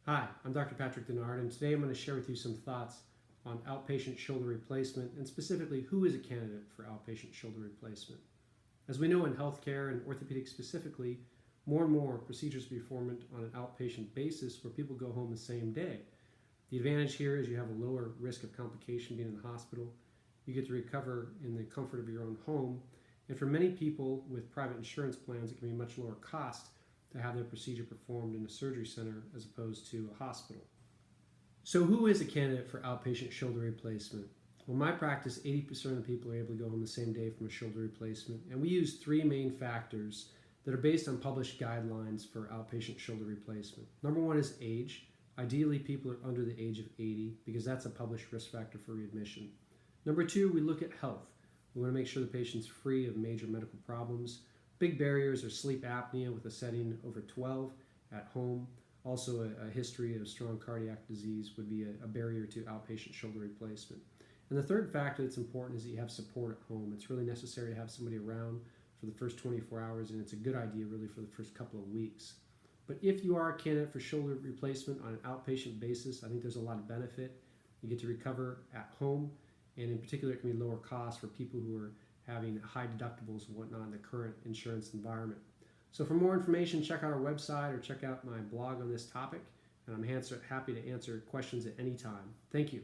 Hi, I'm Dr. Patrick Denard, and today I'm going to share with you some thoughts on outpatient shoulder replacement, and specifically who is a candidate for outpatient shoulder replacement. As we know in healthcare and orthopedics specifically, more and more procedures are performed on an outpatient basis where people go home the same day. The advantage here is you have a lower risk of complication being in the hospital. You get to recover in the comfort of your own home. And for many people with private insurance plans, it can be much lower cost to have their procedure performed in a surgery center as opposed to a hospital. So who is a candidate for outpatient shoulder replacement? Well, in my practice, 80% of the people are able to go home the same day from a shoulder replacement. And we use three main factors that are based on published guidelines for outpatient shoulder replacement. Number one is age. Ideally, people are under the age of 80 because that's a published risk factor for readmission. Number two, we look at health. We want to make sure the patient's free of major medical problems. Big barriers are sleep apnea with a setting over 12 at home. Also, a history of strong cardiac disease would be a barrier to outpatient shoulder replacement. And the third factor that's important is that you have support at home. It's really necessary to have somebody around for the first 24 hours, and it's a good idea really for the first couple of weeks. But if you are a candidate for shoulder replacement on an outpatient basis, I think there's a lot of benefit. You get to recover at home, and in particular, it can be lower cost for people who are having high deductibles and whatnot in the current insurance environment. So for more information, check out our website or check out my blog on this topic, and I'm happy to answer questions at any time. Thank you.